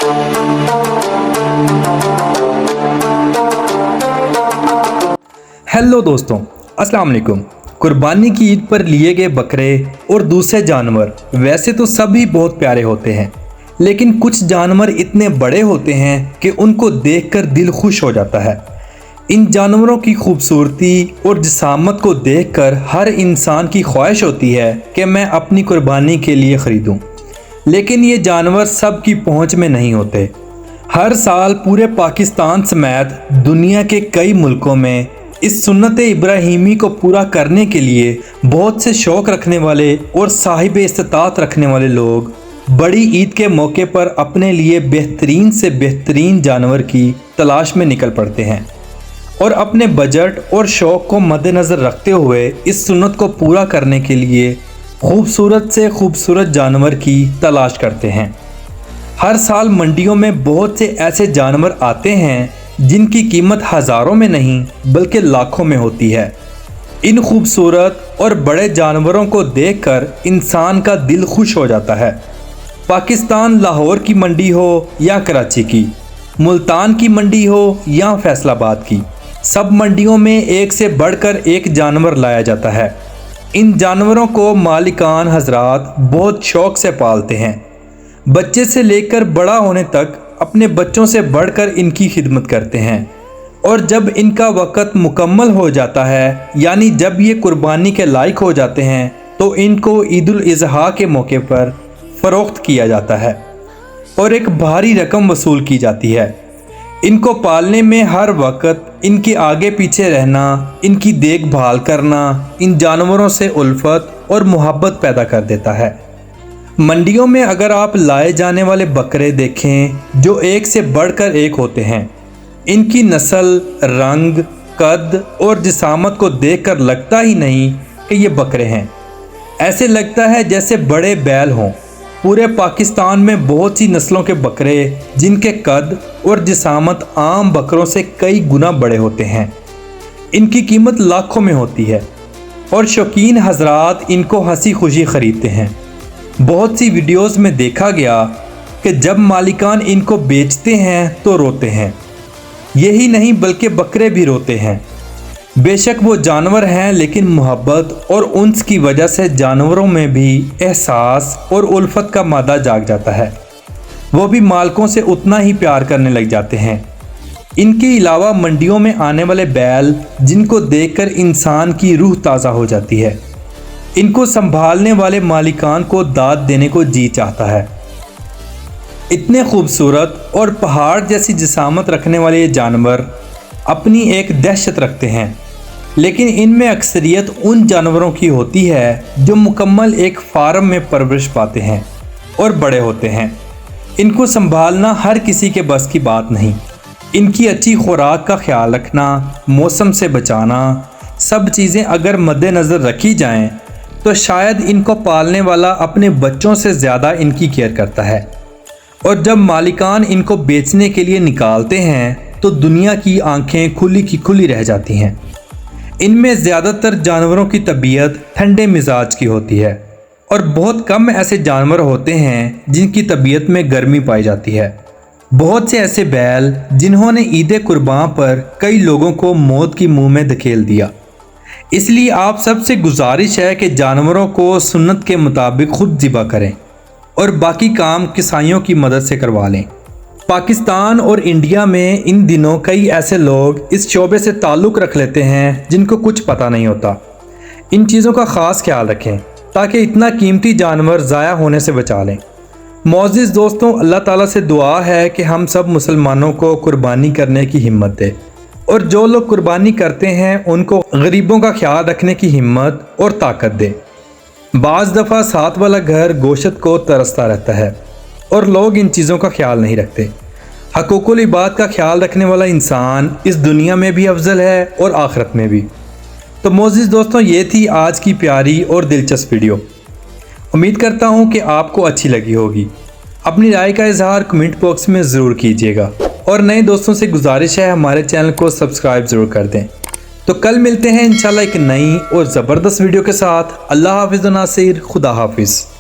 Hello दोस्तों, अस्सलाम वालेकुम। कुर्बानी की ईद पर लिए गए बकरे और दूसरे जानवर वैसे तो सभी बहुत प्यारे होते हैं, लेकिन कुछ जानवर इतने बड़े होते हैं कि उनको देखकर दिल खुश हो जाता है। इन जानवरों की खूबसूरती और जिसामत को देखकर हर इंसान की ख्वाहिश होती है कि मैं अपनी कुर्बानी के लिए ख़रीदूं, लेकिन ये जानवर सब की पहुंच में नहीं होते। हर साल पूरे पाकिस्तान समेत दुनिया के कई मुल्कों में इस सुन्नत इब्राहीमी को पूरा करने के लिए बहुत से शौक़ रखने वाले और साहिब इस्तात रखने वाले लोग बड़ी ईद के मौके पर अपने लिए बेहतरीन से बेहतरीन जानवर की तलाश में निकल पड़ते हैं और अपने बजट और शौक़ को मद्देनज़र रखते हुए इस सुन्नत को पूरा करने के लिए खूबसूरत से खूबसूरत जानवर की तलाश करते हैं। हर साल मंडियों में बहुत से ऐसे जानवर आते हैं जिनकी कीमत हज़ारों में नहीं बल्कि लाखों में होती है। इन खूबसूरत और बड़े जानवरों को देखकर इंसान का दिल खुश हो जाता है। पाकिस्तान लाहौर की मंडी हो या कराची की, मुल्तान की मंडी हो या फैसलाबाद की, सब मंडियों में एक से बढ़कर एक जानवर लाया जाता है। इन जानवरों को मालिकान हजरात बहुत शौक़ से पालते हैं। बच्चे से लेकर बड़ा होने तक अपने बच्चों से बढ़कर इनकी खिदमत करते हैं और जब इनका वक़्त मुकम्मल हो जाता है, यानी जब ये कुर्बानी के लायक हो जाते हैं, तो इनको ईद उल अज़हा के मौके पर फ़रोख्त किया जाता है और एक भारी रकम वसूल की जाती है। इनको पालने में हर वक्त इनके आगे पीछे रहना, इनकी देखभाल करना इन जानवरों से उल्फत और मोहब्बत पैदा कर देता है। मंडियों में अगर आप लाए जाने वाले बकरे देखें जो एक से बढ़कर एक होते हैं, इनकी नस्ल, रंग, कद और जिसामत को देखकर लगता ही नहीं कि ये बकरे हैं। ऐसे लगता है जैसे बड़े बैल हों। पूरे पाकिस्तान में बहुत सी नस्लों के बकरे जिनके कद और जिसामत आम बकरों से कई गुना बड़े होते हैं। इनकी कीमत लाखों में होती है और शौकीन हजरात इनको हंसी खुशी ख़रीदते हैं। बहुत सी वीडियोस में देखा गया कि जब मालिकान इनको बेचते हैं तो रोते हैं। यही नहीं बल्कि बकरे भी रोते हैं। बेशक वो जानवर हैं, लेकिन मोहब्बत और उन्स की वजह से जानवरों में भी एहसास और उल्फत का मादा जाग जाता है। वो भी मालिकों से उतना ही प्यार करने लग जाते हैं। इनके अलावा मंडियों में आने वाले बैल जिनको देखकर इंसान की रूह ताज़ा हो जाती है। इनको संभालने वाले मालिकान को दाद देने को जी चाहता है। इतने खूबसूरत और पहाड़ जैसी जिसामत रखने वाले ये जानवर अपनी एक दहशत रखते हैं, लेकिन इनमें अक्सरियत उन जानवरों की होती है जो मुकम्मल एक फार्म में परवरिश पाते हैं और बड़े होते हैं। इनको संभालना हर किसी के बस की बात नहीं। इनकी अच्छी खुराक का ख्याल रखना, मौसम से बचाना, सब चीज़ें अगर मद्देनज़र रखी जाएं तो शायद इनको पालने वाला अपने बच्चों से ज़्यादा इनकी केयर करता है। और जब मालिकान इनको बेचने के लिए निकालते हैं तो दुनिया की आंखें खुली की खुली रह जाती हैं। इनमें ज़्यादातर जानवरों की तबीयत ठंडे मिजाज की होती है और बहुत कम ऐसे जानवर होते हैं जिनकी तबीयत में गर्मी पाई जाती है। बहुत से ऐसे बैल जिन्होंने ईद कुर्बान पर कई लोगों को मौत की मुंह में धकेल दिया। इसलिए आप सबसे गुजारिश है कि जानवरों को सुन्नत के मुताबिक खुद ज़िबा करें और बाकी काम किसाइयों की मदद से करवा लें। पाकिस्तान और इंडिया में इन दिनों कई ऐसे लोग इस शोबे से ताल्लुक़ रख लेते हैं जिनको कुछ पता नहीं होता। इन चीज़ों का ख़ास ख्याल रखें ताकि इतना कीमती जानवर ज़ाया होने से बचा लें। मोअज़्ज़िज़ दोस्तों, अल्लाह ताला से दुआ है कि हम सब मुसलमानों को कुर्बानी करने की हिम्मत दे और जो लोग कुर्बानी करते हैं उनको गरीबों का ख्याल रखने की हिम्मत और ताकत दे। बाज़ दफ़ा साथ वाला घर गोश्त को तरसता रहता है और लोग इन चीज़ों का ख्याल नहीं रखते। हकूक़ुल इबाद का ख्याल रखने वाला इंसान इस दुनिया में भी अफजल है और आखिरत में भी। तो मोअज़्ज़िज़ दोस्तों, ये थी आज की प्यारी और दिलचस्प वीडियो। उम्मीद करता हूँ कि आपको अच्छी लगी होगी। अपनी राय का इजहार कमेंट बॉक्स में ज़रूर कीजिएगा और नए दोस्तों से गुजारिश है हमारे चैनल को सब्सक्राइब ज़रूर कर दें। तो कल मिलते हैं इंशाल्लाह एक नई और ज़बरदस्त वीडियो के साथ। अल्लाह हाफ़िज़ व नासिर, खुदा हाफिज़।